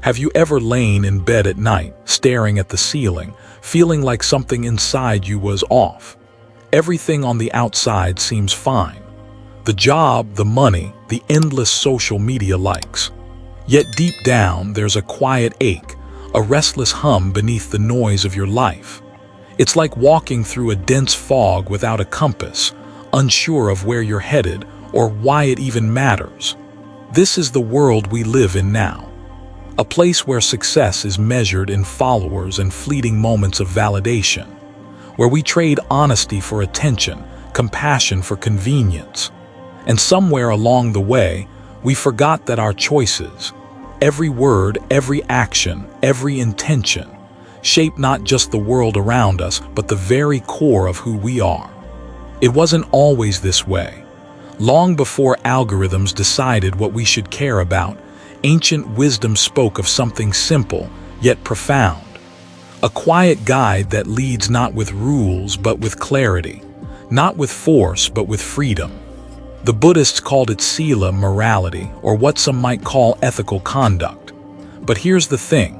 Have you ever lain in bed at night, staring at the ceiling, feeling like something inside you was off? Everything on the outside seems fine. The job, the money, the endless social media likes. Yet deep down, there's a quiet ache, a restless hum beneath the noise of your life. It's like walking through a dense fog without a compass, unsure of where you're headed or why it even matters. This is the world we live in now. A place where success is measured in followers and fleeting moments of validation, where we trade honesty for attention, compassion for convenience. And somewhere along the way, we forgot that our choices, every word, every action, every intention, shape not just the world around us, but the very core of who we are. It wasn't always this way. Long before algorithms decided what we should care about, ancient wisdom spoke of something simple, yet profound. A quiet guide that leads not with rules, but with clarity. Not with force, but with freedom. The Buddhists called it sila, morality, or what some might call ethical conduct. But here's the thing.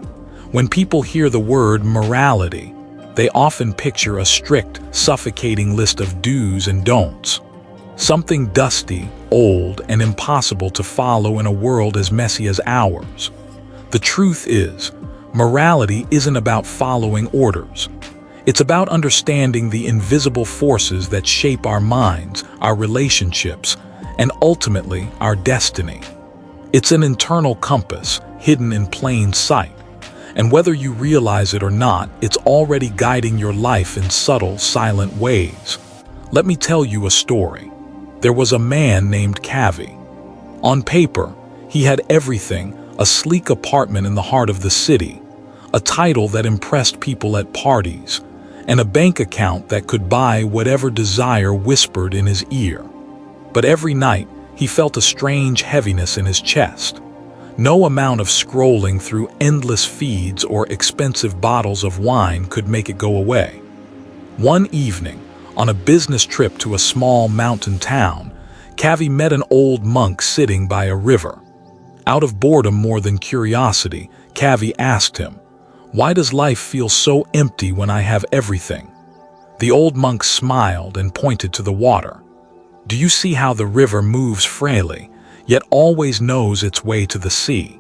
When people hear the word morality, they often picture a strict, suffocating list of do's and don'ts. Something dusty, old, and impossible to follow in a world as messy as ours. The truth is, morality isn't about following orders. It's about understanding the invisible forces that shape our minds, our relationships, and ultimately our destiny. It's an internal compass, hidden in plain sight. And whether you realize it or not, it's already guiding your life in subtle, silent ways. Let me tell you a story. There was a man named Kavi. On paper, he had everything, a sleek apartment in the heart of the city, a title that impressed people at parties, and a bank account that could buy whatever desire whispered in his ear. But every night, he felt a strange heaviness in his chest. No amount of scrolling through endless feeds or expensive bottles of wine could make it go away. One evening, on a business trip to a small mountain town, Kavi met an old monk sitting by a river. Out of boredom more than curiosity, Kavi asked him, "Why does life feel so empty when I have everything?" The old monk smiled and pointed to the water. "Do you see how the river moves frailly, yet always knows its way to the sea?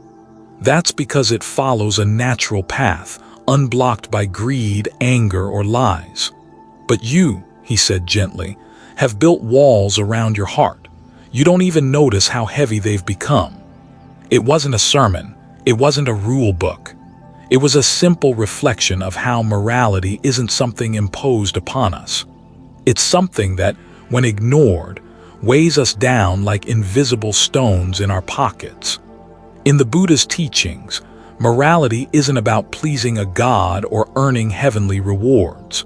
That's because it follows a natural path, unblocked by greed, anger, or lies. But you," he said gently, "have built walls around your heart. You don't even notice how heavy they've become." It wasn't a sermon. It wasn't a rule book. It was a simple reflection of how morality isn't something imposed upon us. It's something that, when ignored, weighs us down like invisible stones in our pockets. In the Buddhist teachings, morality isn't about pleasing a god or earning heavenly rewards.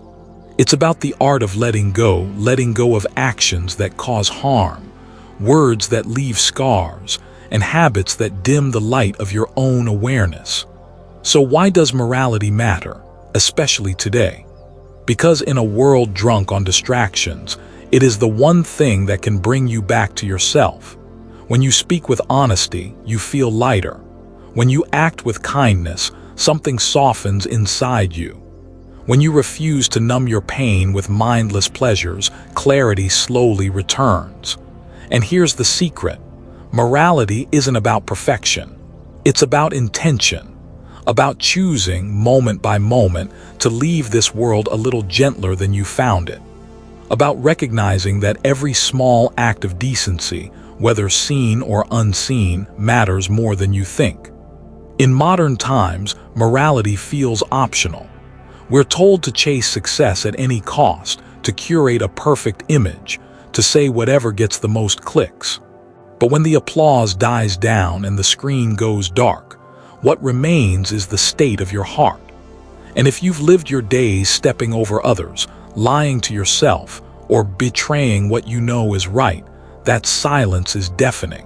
It's about the art of letting go of actions that cause harm, words that leave scars, and habits that dim the light of your own awareness. So why does morality matter, especially today? Because in a world drunk on distractions, it is the one thing that can bring you back to yourself. When you speak with honesty, you feel lighter. When you act with kindness, something softens inside you. When you refuse to numb your pain with mindless pleasures, clarity slowly returns. And here's the secret. Morality isn't about perfection. It's about intention. About choosing, moment by moment, to leave this world a little gentler than you found it. About recognizing that every small act of decency, whether seen or unseen, matters more than you think. In modern times, morality feels optional. We're told to chase success at any cost, to curate a perfect image, to say whatever gets the most clicks. But when the applause dies down and the screen goes dark, what remains is the state of your heart. And if you've lived your days stepping over others, lying to yourself, or betraying what you know is right, that silence is deafening.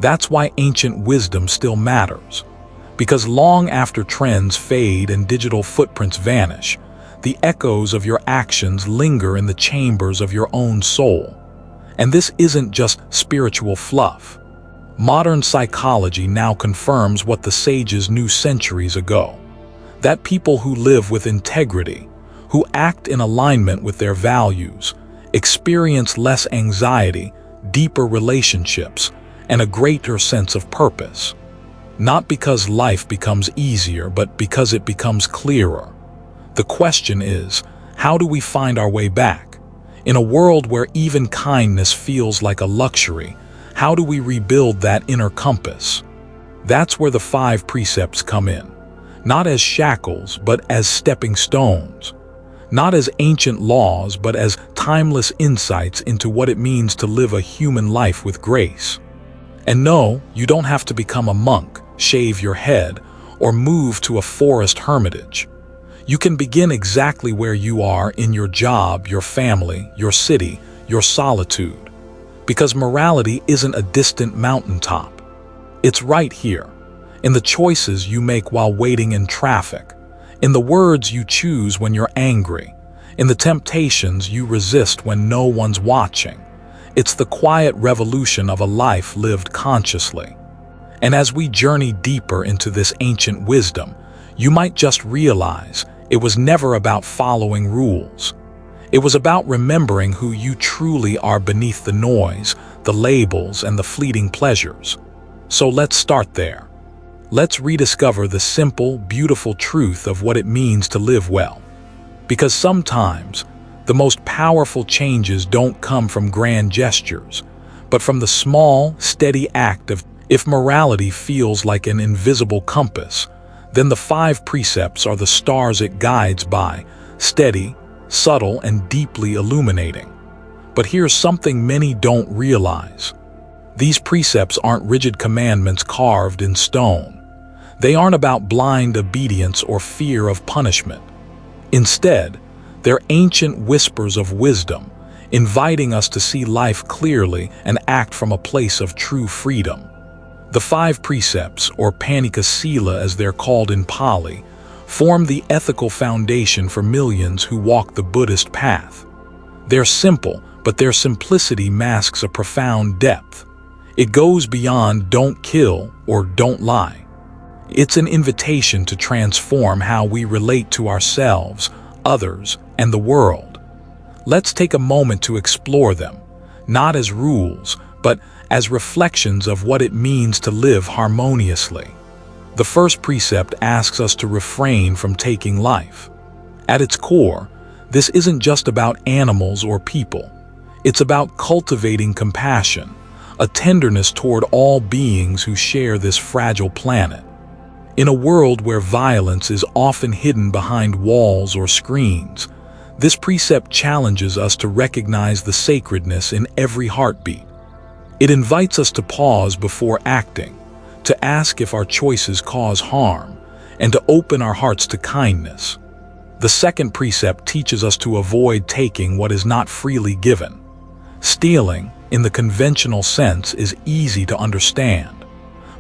That's why ancient wisdom still matters. Because long after trends fade and digital footprints vanish, the echoes of your actions linger in the chambers of your own soul. And this isn't just spiritual fluff. Modern psychology now confirms what the sages knew centuries ago: that people who live with integrity, who act in alignment with their values, experience less anxiety, deeper relationships, and a greater sense of purpose. Not because life becomes easier, but because it becomes clearer. The question is, how do we find our way back? In a world where even kindness feels like a luxury, how do we rebuild that inner compass? That's where the 5 precepts come in. Not as shackles, but as stepping stones. Not as ancient laws, but as timeless insights into what it means to live a human life with grace. And no, you don't have to become a monk, shave your head, or move to a forest hermitage. You can begin exactly where you are, in your job, your family, your city, your solitude. Because morality isn't a distant mountaintop. It's right here, in the choices you make while waiting in traffic, in the words you choose when you're angry, in the temptations you resist when no one's watching. It's the quiet revolution of a life lived consciously. And as we journey deeper into this ancient wisdom, you might just realize it was never about following rules. It was about remembering who you truly are beneath the noise, the labels, and the fleeting pleasures. So let's start there. Let's rediscover the simple, beautiful truth of what it means to live well. Because sometimes, the most powerful changes don't come from grand gestures, but from the small, steady act of. If morality feels like an invisible compass, then the 5 precepts are the stars it guides by, steady, subtle, and deeply illuminating. But here's something many don't realize. These precepts aren't rigid commandments carved in stone. They aren't about blind obedience or fear of punishment. Instead, they're ancient whispers of wisdom, inviting us to see life clearly and act from a place of true freedom. The 5 precepts, or Panika Sila as they're called in Pali, form the ethical foundation for millions who walk the Buddhist path. They're simple, but their simplicity masks a profound depth. It goes beyond "don't kill" or "don't lie." It's an invitation to transform how we relate to ourselves, others, and the world. Let's take a moment to explore them, not as rules, but as reflections of what it means to live harmoniously. The first precept asks us to refrain from taking life. At its core, this isn't just about animals or people. It's about cultivating compassion, a tenderness toward all beings who share this fragile planet. In a world where violence is often hidden behind walls or screens, this precept challenges us to recognize the sacredness in every heartbeat. It invites us to pause before acting, to ask if our choices cause harm, and to open our hearts to kindness. The second precept teaches us to avoid taking what is not freely given. Stealing, in the conventional sense, is easy to understand.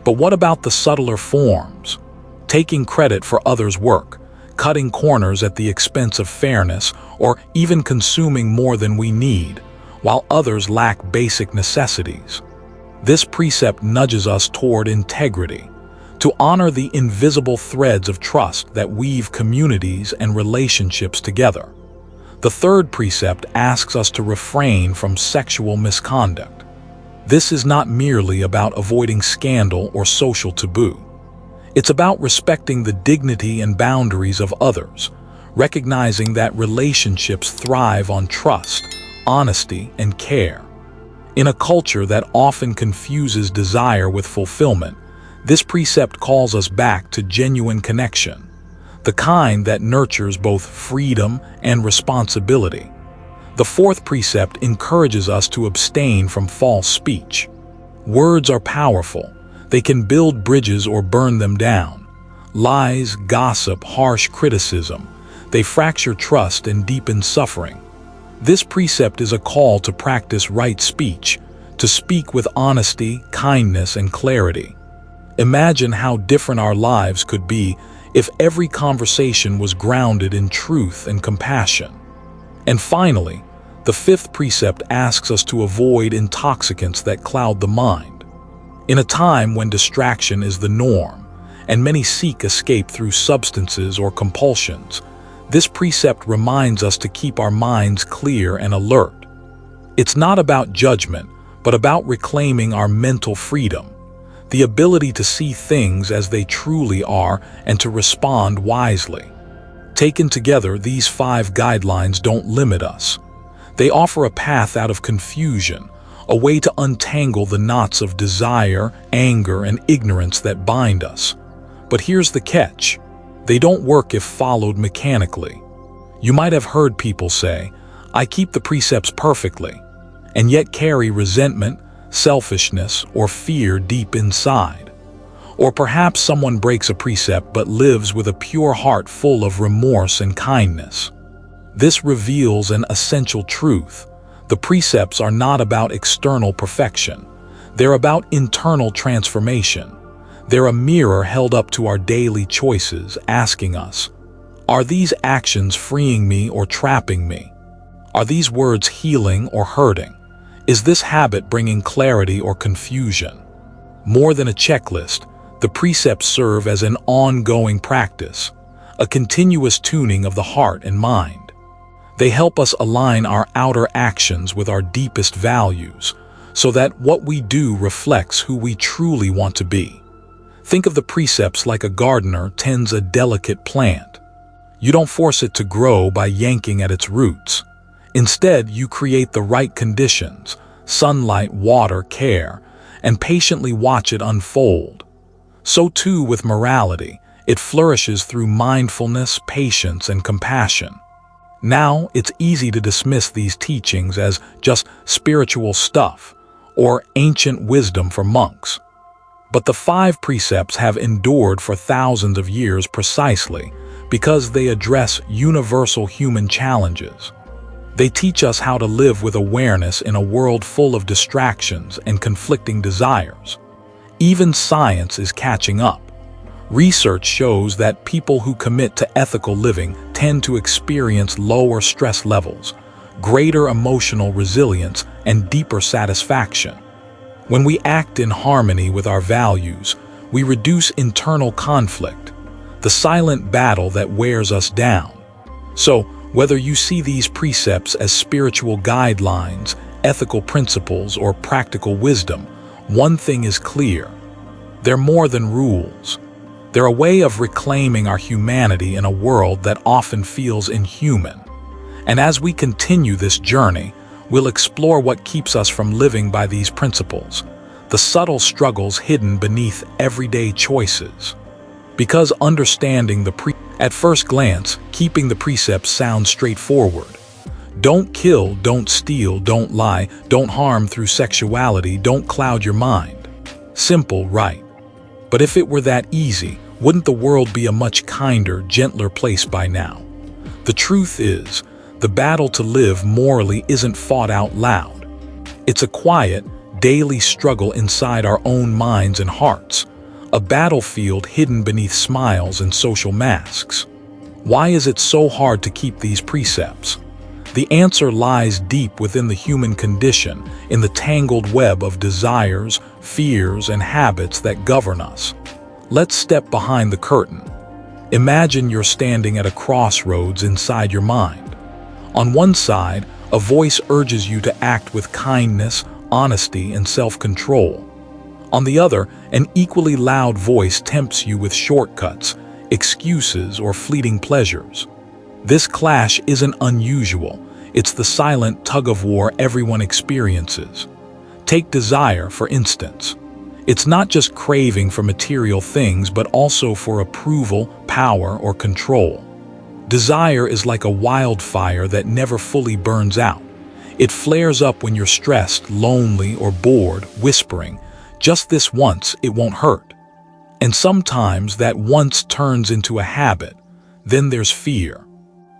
But what about the subtler forms? Taking credit for others' work, cutting corners at the expense of fairness, or even consuming more than we need, while others lack basic necessities. This precept nudges us toward integrity, to honor the invisible threads of trust that weave communities and relationships together. The third precept asks us to refrain from sexual misconduct. This is not merely about avoiding scandal or social taboo. It's about respecting the dignity and boundaries of others, recognizing that relationships thrive on trust, honesty, and care. In a culture that often confuses desire with fulfillment, this precept calls us back to genuine connection, the kind that nurtures both freedom and responsibility. The fourth precept encourages us to abstain from false speech. Words are powerful. They can build bridges or burn them down. Lies, gossip, harsh criticism, they fracture trust and deepen suffering. This precept is a call to practice right speech, to speak with honesty, kindness, and clarity. Imagine how different our lives could be if every conversation was grounded in truth and compassion. And finally, the fifth precept asks us to avoid intoxicants that cloud the mind. In a time when distraction is the norm, and many seek escape through substances or compulsions, this precept reminds us to keep our minds clear and alert. It's not about judgment, but about reclaiming our mental freedom, the ability to see things as they truly are and to respond wisely. Taken together, these 5 guidelines don't limit us. They offer a path out of confusion, a way to untangle the knots of desire, anger, and ignorance that bind us. But here's the catch. They don't work if followed mechanically. You might have heard people say, "I keep the precepts perfectly," and yet carry resentment, selfishness, or fear deep inside. Or perhaps someone breaks a precept but lives with a pure heart full of remorse and kindness. This reveals an essential truth. The precepts are not about external perfection. They're about internal transformation. They're a mirror held up to our daily choices, asking us, are these actions freeing me or trapping me? Are these words healing or hurting? Is this habit bringing clarity or confusion? More than a checklist, the precepts serve as an ongoing practice, a continuous tuning of the heart and mind. They help us align our outer actions with our deepest values, so that what we do reflects who we truly want to be. Think of the precepts like a gardener tends a delicate plant. You don't force it to grow by yanking at its roots. Instead, you create the right conditions, sunlight, water, care, and patiently watch it unfold. So too with morality, it flourishes through mindfulness, patience, and compassion. Now, it's easy to dismiss these teachings as just spiritual stuff or ancient wisdom for monks. But the 5 precepts have endured for thousands of years precisely because they address universal human challenges. They teach us how to live with awareness in a world full of distractions and conflicting desires. Even science is catching up. Research shows that people who commit to ethical living tend to experience lower stress levels, greater emotional resilience, and deeper satisfaction. When we act in harmony with our values, we reduce internal conflict, the silent battle that wears us down. So, whether you see these precepts as spiritual guidelines, ethical principles, or practical wisdom, one thing is clear. They're more than rules. They're a way of reclaiming our humanity in a world that often feels inhuman. And as we continue this journey, we'll explore what keeps us from living by these principles, the subtle struggles hidden beneath everyday choices. Because understanding at first glance, keeping the precepts sounds straightforward. Don't kill, don't steal, don't lie, don't harm through sexuality, don't cloud your mind. Simple, right? But if it were that easy, wouldn't the world be a much kinder, gentler place by now? The truth is, the battle to live morally isn't fought out loud. It's a quiet, daily struggle inside our own minds and hearts, a battlefield hidden beneath smiles and social masks. Why is it so hard to keep these precepts? The answer lies deep within the human condition, in the tangled web of desires, fears, and habits that govern us. Let's step behind the curtain. Imagine you're standing at a crossroads inside your mind. On one side, a voice urges you to act with kindness, honesty, and self-control. On the other, an equally loud voice tempts you with shortcuts, excuses, or fleeting pleasures. This clash isn't unusual. It's the silent tug-of-war everyone experiences. Take desire, for instance. It's not just craving for material things, but also for approval, power, or control. Desire is like a wildfire that never fully burns out. It flares up when you're stressed, lonely, or bored, whispering, "Just this once, it won't hurt." And sometimes that once turns into a habit. Then there's fear.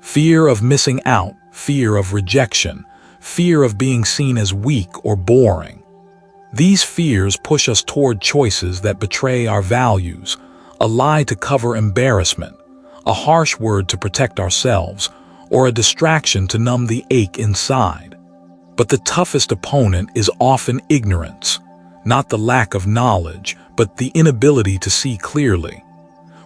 Fear of missing out, fear of rejection, fear of being seen as weak or boring. These fears push us toward choices that betray our values, a lie to cover embarrassment, a harsh word to protect ourselves, or a distraction to numb the ache inside. But the toughest opponent is often ignorance. not the lack of knowledge, but the inability to see clearly.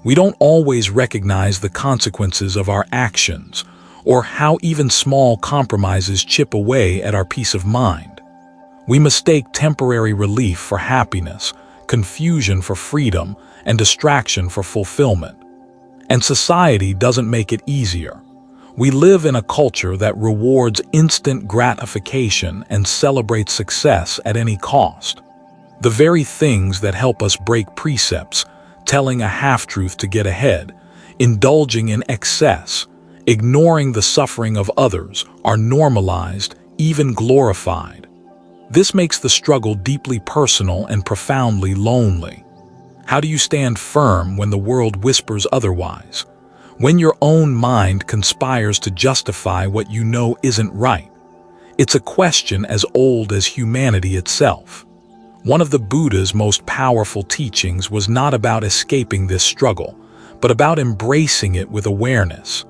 We don't always recognize the consequences of our actions, or how even small compromises chip away at our peace of mind. We mistake temporary relief for happiness, confusion for freedom, and distraction for fulfillment. And society doesn't make it easier. We live in a culture that rewards instant gratification and celebrates success at any cost. The very things that help us break precepts, telling a half-truth to get ahead, indulging in excess, ignoring the suffering of others, are normalized, even glorified. This makes the struggle deeply personal and profoundly lonely. How do you stand firm when the world whispers otherwise? When your own mind conspires to justify what you know isn't right? It's a question as old as humanity itself. One of the Buddha's most powerful teachings was not about escaping this struggle, but about embracing it with awareness.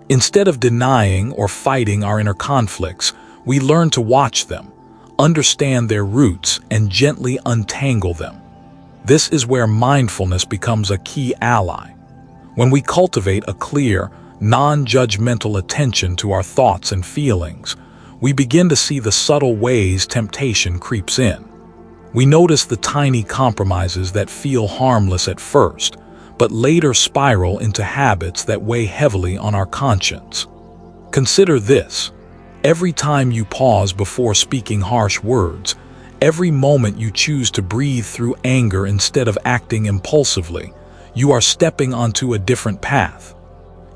Instead of denying or fighting our inner conflicts, we learn to watch them, understand their roots, and gently untangle them. This is where mindfulness becomes a key ally. When we cultivate a clear, non-judgmental attention to our thoughts and feelings, we begin to see the subtle ways temptation creeps in. We notice the tiny compromises that feel harmless at first, but later spiral into habits that weigh heavily on our conscience. Consider this: every time you pause before speaking harsh words, every moment you choose to breathe through anger instead of acting impulsively, you are stepping onto a different path.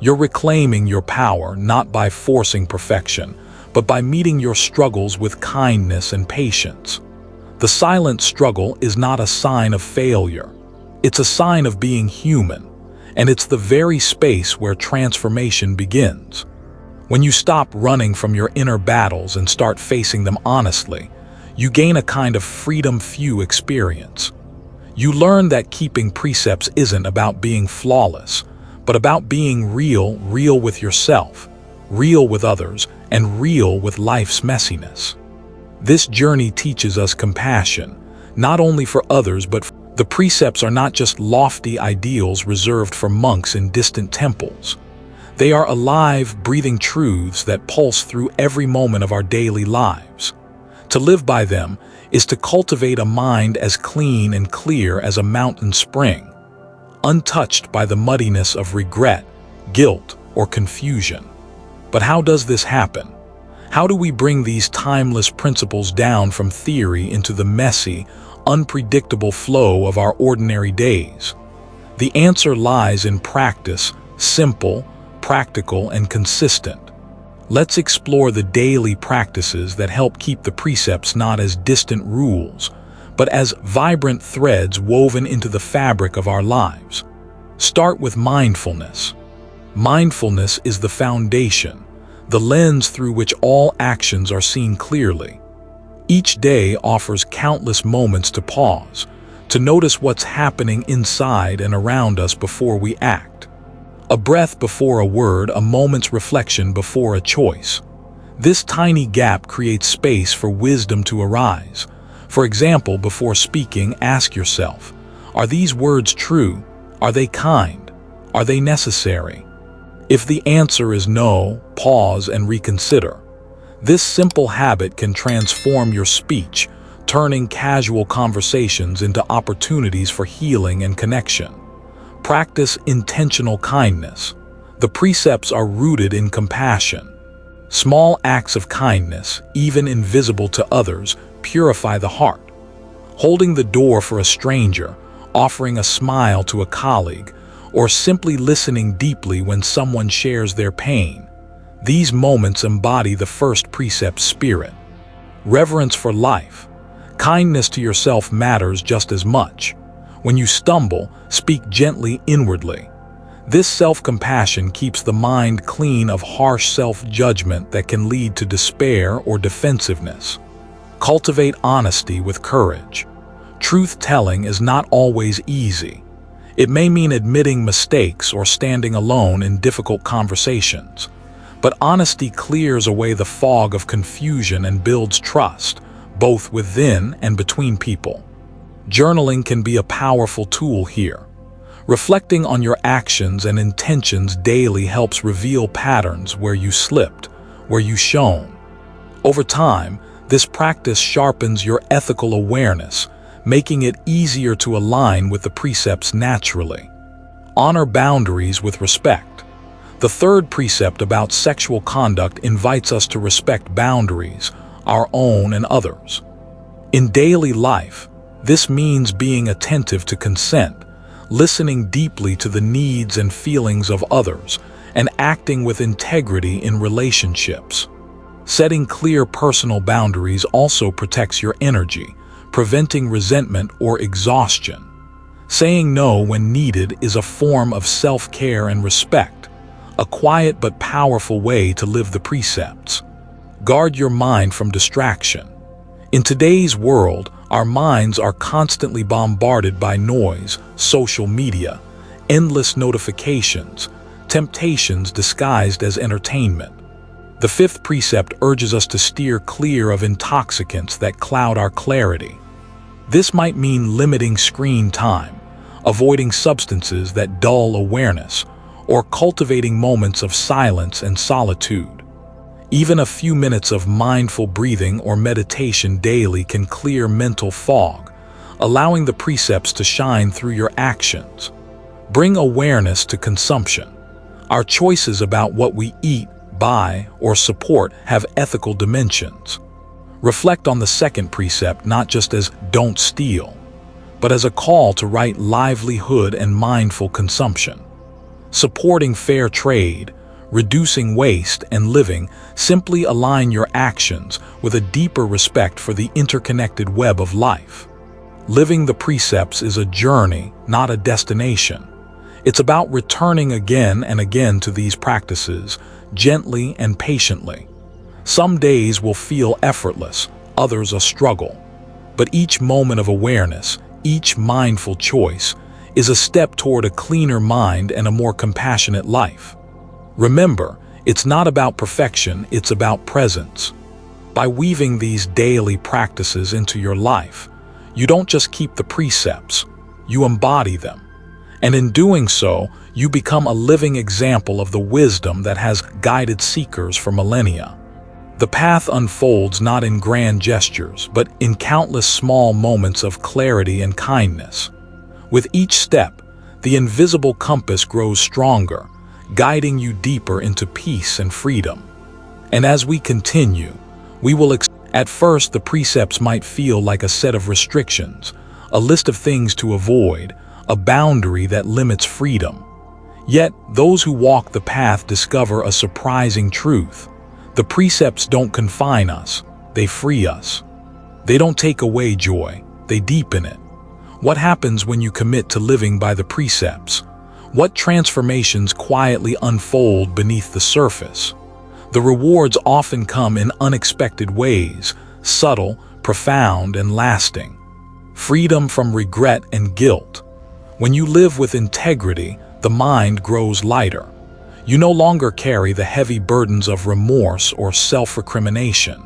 You're reclaiming your power not by forcing perfection, but by meeting your struggles with kindness and patience. The silent struggle is not a sign of failure. It's a sign of being human, and it's the very space where transformation begins. When you stop running from your inner battles and start facing them honestly, you gain a kind of freedom-few experience. You learn that keeping precepts isn't about being flawless, but about being real with yourself, real with others, and real with life's messiness. This journey teaches us compassion, not only for others but the precepts are not just lofty ideals reserved for monks in distant temples. They are alive, breathing truths that pulse through every moment of our daily lives. To live by them is to cultivate a mind as clean and clear as a mountain spring, untouched by the muddiness of regret, guilt, or confusion. But how does this happen? How do we bring these timeless principles down from theory into the messy, unpredictable flow of our ordinary days? The answer lies in practice, simple, practical, and consistent. Let's explore the daily practices that help keep the precepts not as distant rules, but as vibrant threads woven into the fabric of our lives. Start with mindfulness. Mindfulness is the foundation, the lens through which all actions are seen clearly. Each day offers countless moments to pause, to notice what's happening inside and around us before we act. A breath before a word, a moment's reflection before a choice. This tiny gap creates space for wisdom to arise. For example, before speaking, ask yourself, are these words true? Are they kind? Are they necessary? If the answer is no, pause and reconsider. This simple habit can transform your speech, turning casual conversations into opportunities for healing and connection. Practice intentional kindness. The precepts are rooted in compassion. Small acts of kindness, even invisible to others, purify the heart. Holding the door for a stranger, offering a smile to a colleague, or simply listening deeply when someone shares their pain. These moments embody the first precept's spirit. Reverence for life. Kindness to yourself matters just as much. When you stumble, speak gently inwardly. This self-compassion keeps the mind clean of harsh self-judgment that can lead to despair or defensiveness. Cultivate honesty with courage. Truth-telling is not always easy. It may mean admitting mistakes or standing alone in difficult conversations. But honesty clears away the fog of confusion and builds trust, both within and between people. Journaling can be a powerful tool here. Reflecting on your actions and intentions daily helps reveal patterns where you slipped, where you shone. Over time, this practice sharpens your ethical awareness, making it easier to align with the precepts naturally. Honor boundaries with respect. The third precept about sexual conduct invites us to respect boundaries, our own and others. In daily life, this means being attentive to consent, listening deeply to the needs and feelings of others, and acting with integrity in relationships. Setting clear personal boundaries also protects your energy, preventing resentment or exhaustion. Saying no when needed is a form of self-care and respect, a quiet but powerful way to live the precepts. Guard your mind from distraction. In today's world, our minds are constantly bombarded by noise, social media, endless notifications, temptations disguised as entertainment. The fifth precept urges us to steer clear of intoxicants that cloud our clarity. This might mean limiting screen time, avoiding substances that dull awareness, or cultivating moments of silence and solitude. Even a few minutes of mindful breathing or meditation daily can clear mental fog, allowing the precepts to shine through your actions. Bring awareness to consumption. Our choices about what we eat, buy, or support have ethical dimensions. Reflect on the second precept not just as "don't steal," but as a call to right livelihood and mindful consumption. Supporting fair trade, reducing waste, and living simply align your actions with a deeper respect for the interconnected web of life. Living the precepts is a journey, not a destination. It's about returning again and again to these practices, gently and patiently. Some days will feel effortless, others a struggle. But each moment of awareness, each mindful choice, is a step toward a cleaner mind and a more compassionate life. Remember, it's not about perfection, it's about presence. By weaving these daily practices into your life, you don't just keep the precepts, you embody them. And in doing so, you become a living example of the wisdom that has guided seekers for millennia. The path unfolds not in grand gestures, but in countless small moments of clarity and kindness. With each step, the invisible compass grows stronger, guiding you deeper into peace and freedom. And as we continue, we will at first the precepts might feel like a set of restrictions, a list of things to avoid, a boundary that limits freedom. Yet, those who walk the path discover a surprising truth. The precepts don't confine us, they free us. They don't take away joy, they deepen it. What happens when you commit to living by the precepts? What transformations quietly unfold beneath the surface? The rewards often come in unexpected ways, subtle, profound, and lasting. Freedom from regret and guilt. When you live with integrity, the mind grows lighter. You no longer carry the heavy burdens of remorse or self-recrimination.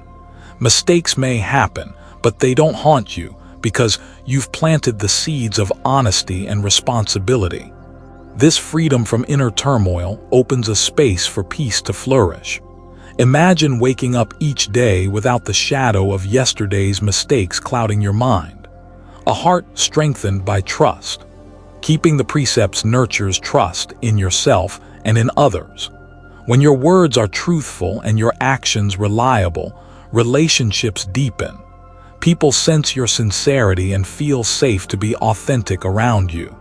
Mistakes may happen, but they don't haunt you because you've planted the seeds of honesty and responsibility. This freedom from inner turmoil opens a space for peace to flourish. Imagine waking up each day without the shadow of yesterday's mistakes clouding your mind. A heart strengthened by trust. Keeping the precepts nurtures trust in yourself and in others. When your words are truthful and your actions reliable, relationships deepen. People sense your sincerity and feel safe to be authentic around you.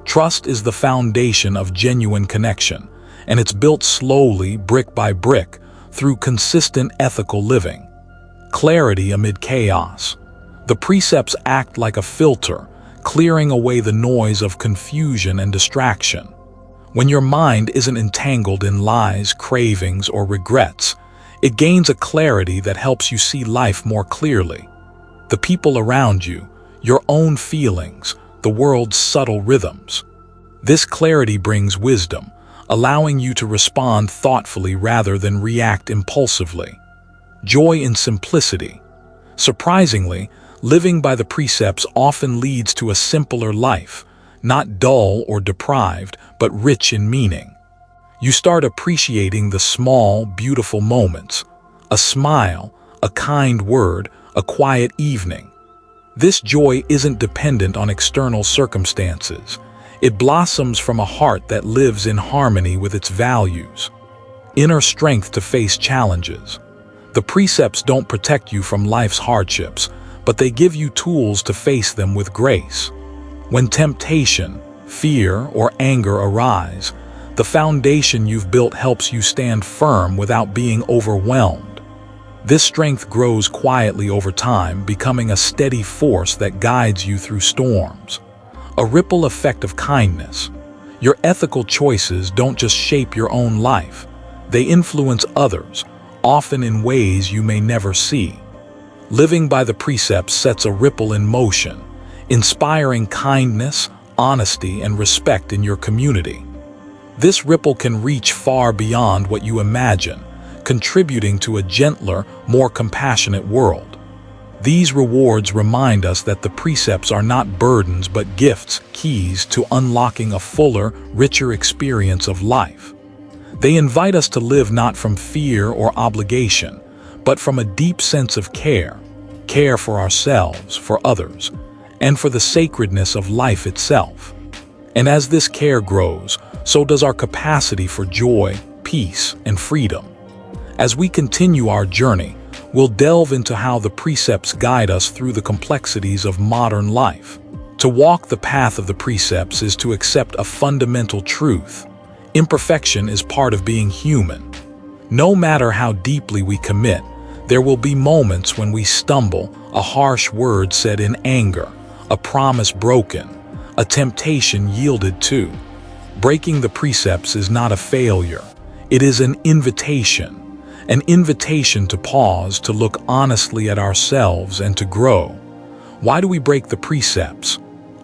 Trust is the foundation of genuine connection, and it's built slowly, brick by brick, through consistent ethical living. Clarity amid chaos. The precepts act like a filter, clearing away the noise of confusion and distraction. When your mind isn't entangled in lies, cravings, or regrets, it gains a clarity that helps you see life more clearly. The people around you, your own feelings, the world's subtle rhythms. This clarity brings wisdom, allowing you to respond thoughtfully rather than react impulsively. Joy in simplicity. Surprisingly, Living by the precepts often leads to a simpler life, not dull or deprived, but rich in meaning. You start appreciating the small, beautiful moments, a smile, a kind word, a quiet evening. This joy isn't dependent on external circumstances. It blossoms from a heart that lives in harmony with its values. Inner strength to face challenges. The precepts don't protect you from life's hardships, but they give you tools to face them with grace. When temptation, fear, or anger arise, the foundation you've built helps you stand firm without being overwhelmed. This strength grows quietly over time, becoming a steady force that guides you through storms. A ripple effect of kindness. Your ethical choices don't just shape your own life, they influence others, often in ways you may never see. Living by the precepts sets a ripple in motion, inspiring kindness, honesty, and respect in your community. This ripple can reach far beyond what you imagine, contributing to a gentler, more compassionate world. These rewards remind us that the precepts are not burdens but gifts, keys to unlocking a fuller, richer experience of life. They invite us to live not from fear or obligation, but from a deep sense of care for ourselves, for others, and for the sacredness of life itself. And as this care grows, so does our capacity for joy, peace, and freedom. As we continue our journey, we'll delve into how the precepts guide us through the complexities of modern life. To walk the path of the precepts is to accept a fundamental truth. Imperfection is part of being human. No matter how deeply we commit, there will be moments when we stumble, a harsh word said in anger, a promise broken, a temptation yielded to. Breaking the precepts is not a failure. It is an invitation to pause, to look honestly at ourselves, and to grow. Why do we break the precepts?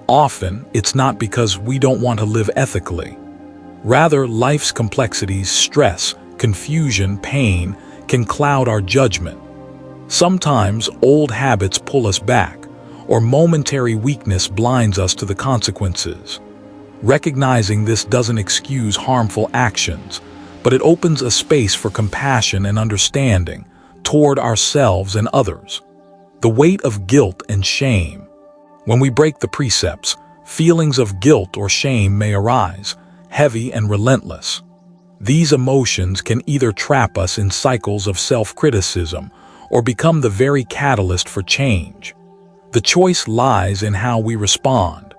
Often, it's not because we don't want to live ethically. Rather, life's complexities, stress, confusion, pain, can cloud our judgment. Sometimes, old habits pull us back, or momentary weakness blinds us to the consequences. Recognizing this doesn't excuse harmful actions, but it opens a space for compassion and understanding toward ourselves and others. The weight of guilt and shame. When we break the precepts, feelings of guilt or shame may arise, heavy and relentless. These emotions can either trap us in cycles of self-criticism or become the very catalyst for change. The choice lies in how we respond,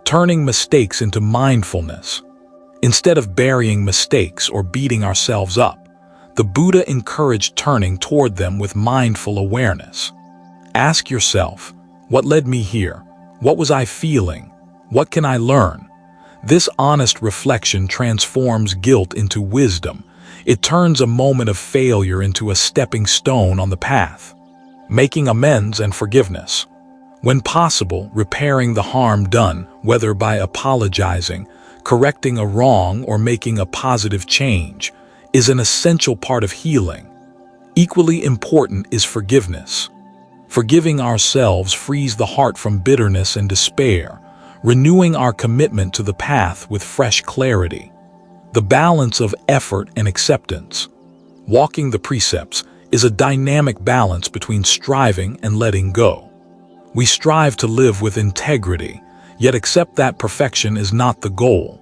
turning mistakes into mindfulness. Instead of burying mistakes or beating ourselves up, the Buddha encouraged turning toward them with mindful awareness. Ask yourself, what led me here? What was I feeling? What can I learn? This honest reflection transforms guilt into wisdom. It turns a moment of failure into a stepping stone on the path. Making amends and forgiveness. When possible, repairing the harm done, whether by apologizing, correcting a wrong, or making a positive change, is an essential part of healing. Equally important is forgiveness. Forgiving ourselves frees the heart from bitterness and despair, renewing our commitment to the path with fresh clarity. The balance of effort and acceptance. Walking the precepts is a dynamic balance between striving and letting go. We strive to live with integrity, yet accept that perfection is not the goal.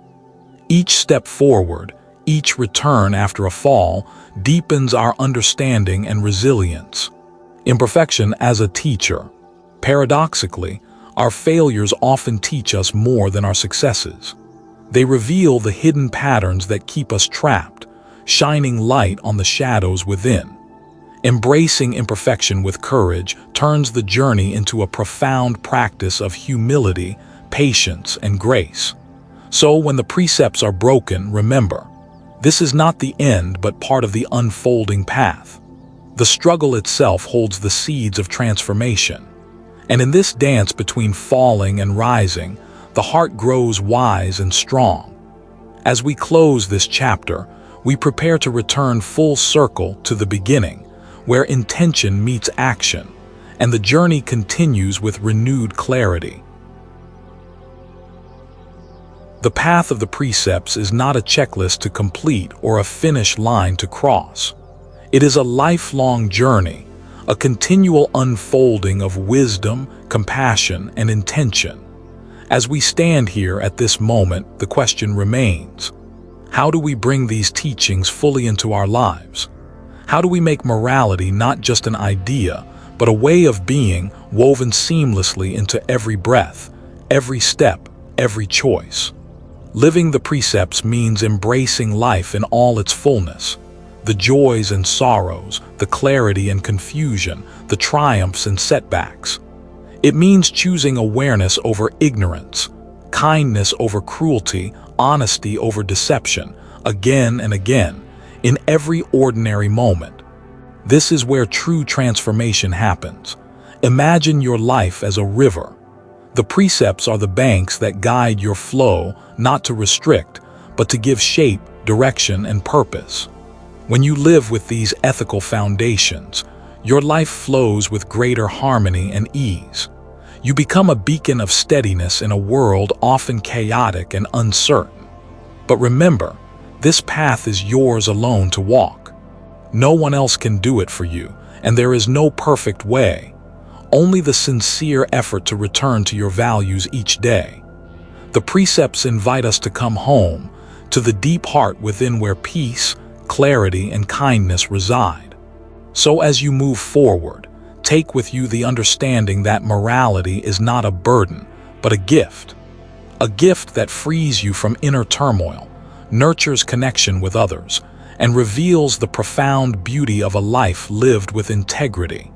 Each step forward, each return after a fall, deepens our understanding and resilience. Imperfection as a teacher. Paradoxically, our failures often teach us more than our successes. They reveal the hidden patterns that keep us trapped, shining light on the shadows within. Embracing imperfection with courage turns the journey into a profound practice of humility, patience, and grace. So when the precepts are broken, remember, this is not the end but part of the unfolding path. The struggle itself holds the seeds of transformation. And in this dance between falling and rising, the heart grows wise and strong. As we close this chapter, we prepare to return full circle to the beginning, where intention meets action, and the journey continues with renewed clarity. The path of the precepts is not a checklist to complete or a finish line to cross. It is a lifelong journey, a continual unfolding of wisdom, compassion, and intention. As we stand here at this moment, the question remains: how do we bring these teachings fully into our lives? How do we make morality not just an idea, but a way of being woven seamlessly into every breath, every step, every choice? Living the precepts means embracing life in all its fullness. The joys and sorrows, the clarity and confusion, the triumphs and setbacks. It means choosing awareness over ignorance, kindness over cruelty, honesty over deception, again and again, in every ordinary moment. This is where true transformation happens. Imagine your life as a river. The precepts are the banks that guide your flow, not to restrict, but to give shape, direction, and purpose. When you live with these ethical foundations, your life flows with greater harmony and ease. You become a beacon of steadiness in a world often chaotic and uncertain. But remember, this path is yours alone to walk. No one else can do it for you, and there is no perfect way. Only the sincere effort to return to your values each day. The precepts invite us to come home, to the deep heart within where peace, clarity, and kindness reside. So as you move forward, take with you the understanding that morality is not a burden, but a gift. A gift that frees you from inner turmoil, nurtures connection with others, and reveals the profound beauty of a life lived with integrity.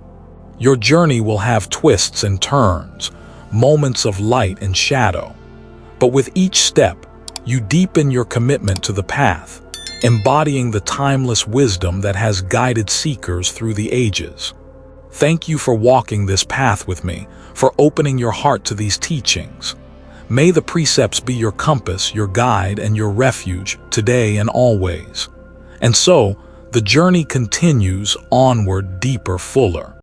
Your journey will have twists and turns, moments of light and shadow. But with each step, you deepen your commitment to the path, embodying the timeless wisdom that has guided seekers through the ages. Thank you for walking this path with me, for opening your heart to these teachings. May the precepts be your compass, your guide, and your refuge today and always. And so, the journey continues onward, deeper, fuller.